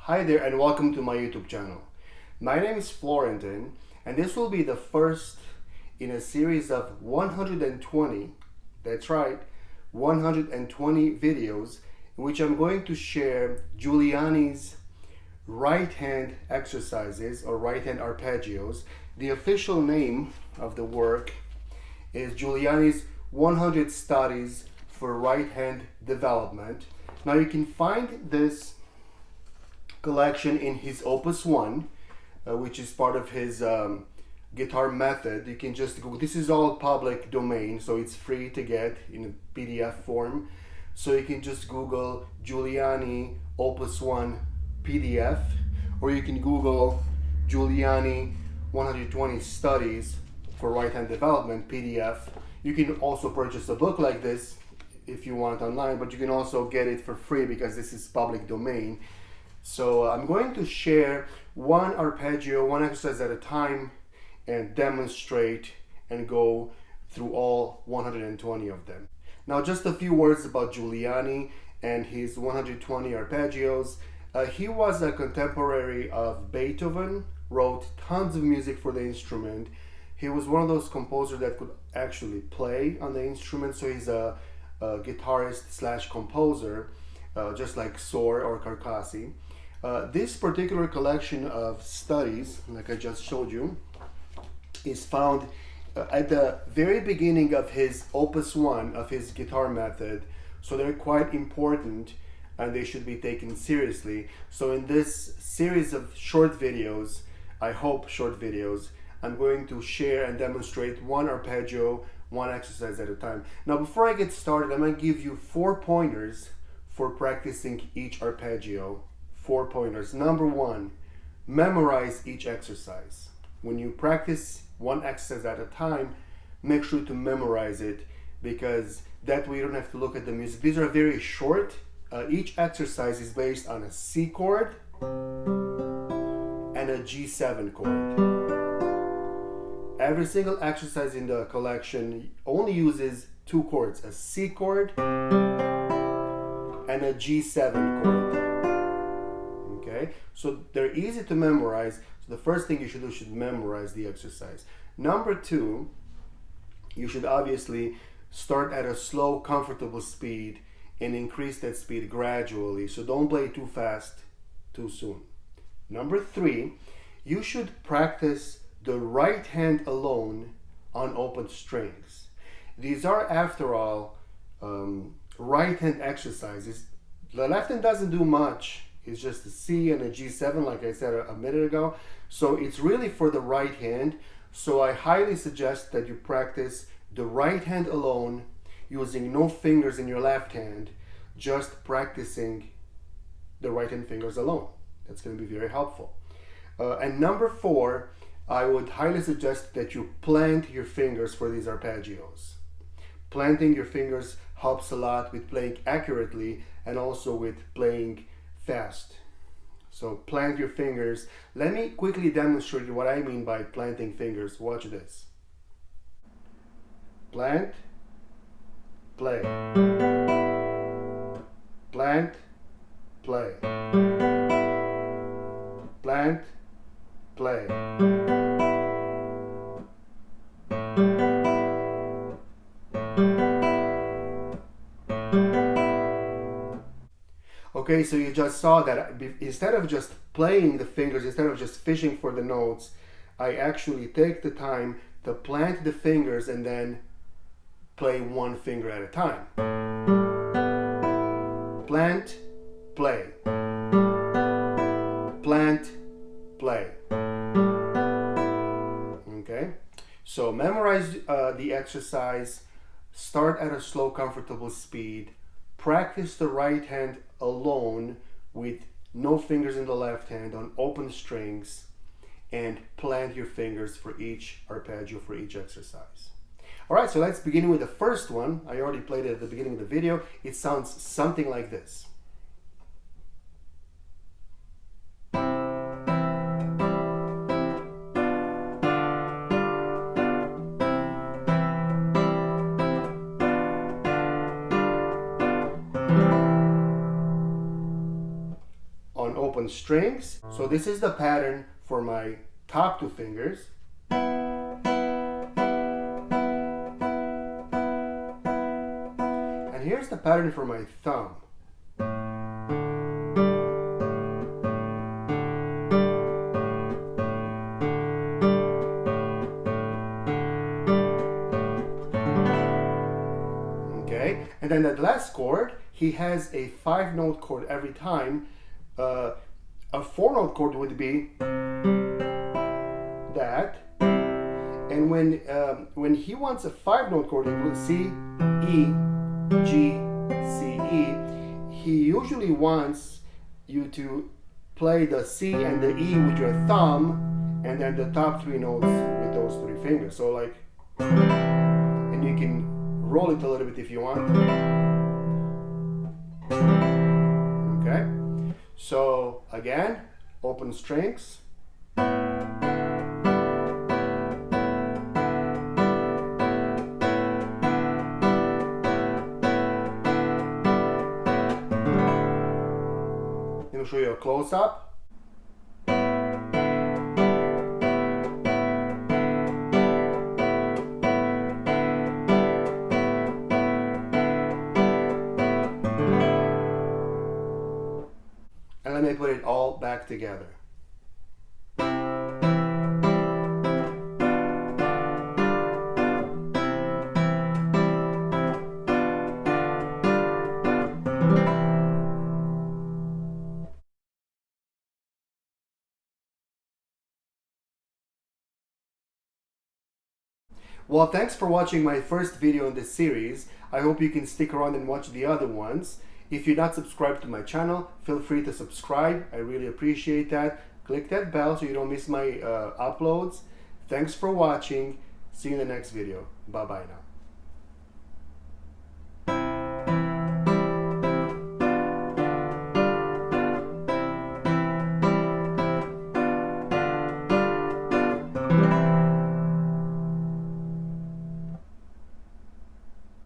Hi there and welcome to my YouTube channel. My name is Florentin and this will be the first in a series of 120, that's right, 120 videos in which I'm going to share Giuliani's right hand exercises or right hand arpeggios. The official name of the work is Giuliani's 100 Studies for Right Hand Development. Now you can find this collection in his Opus 1, which is part of his guitar method. You can just Google. This is all public domain, so it's free to get in a PDF form. So you can just Google Giuliani Opus 1 PDF, or you can Google Giuliani 120 Studies for Right Hand Development PDF. You can also purchase a book like this if you want online, but you can also get it for free because this is public domain. So I'm going to share one arpeggio, one exercise at a time, and demonstrate and go through all 120 of them. Now just a few words about Giuliani and his 120 arpeggios. He was a contemporary of Beethoven, wrote tons of music for the instrument. He was one of those composers that could actually play on the instrument, so he's a guitarist slash composer, just like Sohr or Carcassi. This particular collection of studies, like I just showed you, is found at the very beginning of his Opus 1, of his guitar method, so they're quite important and they should be taken seriously. So in this series of short videos, I hope short videos, I'm going to share and demonstrate one arpeggio, one exercise at a time. Now before I get started, I'm going to give you 4 pointers for practicing each arpeggio. 4 pointers. Number 1, memorize each exercise. When you practice one exercise at a time, make sure to memorize it, because that way you don't have to look at the music. These are very short. Each exercise is based on a C chord and a G7 chord. Every single exercise in the collection only uses 2 chords, a C chord and a G7 chord. Okay, so they're easy to memorize. So the first thing you should do is memorize the exercise. Number 2, you should obviously start at a slow, comfortable speed and increase that speed gradually. So don't play too fast too soon. Number 3, you should practice the right hand alone on open strings. These are, after all, right hand exercises. The left hand doesn't do much. It's just a C and a G7, like I said a minute ago. So it's really for the right hand. So I highly suggest that you practice the right hand alone, using no fingers in your left hand, just practicing the right hand fingers alone. That's going to be very helpful. And number 4, I would highly suggest that you plant your fingers for these arpeggios. Planting your fingers helps a lot with playing accurately and also with playing fast. So plant your fingers. Let me quickly demonstrate what I mean by planting fingers. Watch this. Plant, play. Plant, play. Plant, play. Okay, so you just saw that instead of just playing the fingers, instead of just fishing for the notes, I actually take the time to plant the fingers and then play one finger at a time. Plant, play. Plant, play. Okay, so memorize the exercise, start at a slow, comfortable speed, practice the right hand alone with no fingers in the left hand on open strings, and plant your fingers for each arpeggio, for each exercise. All right, so let's begin with the first one. I already played it at the beginning of the video. It sounds something like this. on open strings. So this is the pattern for my top two fingers. And here's the pattern for my thumb. Okay, and then that last chord, he has a 5-note chord every time. A 4-note chord would be that, and when he wants a 5-note chord, it will C, E, G, C, E. He usually wants you to play the C and the E with your thumb, and then the top 3 notes with those 3 fingers. So like, and you can roll it a little bit if you want. Okay, so again, open strings. Let me show you a close-up. And let me put it all back together. Well, thanks for watching my first video in this series. I hope you can stick around and watch the other ones. If you're not subscribed to my channel, feel free to subscribe. I really appreciate that. Click that bell so you don't miss my uploads. Thanks for watching. See you in the next video. Bye-bye now.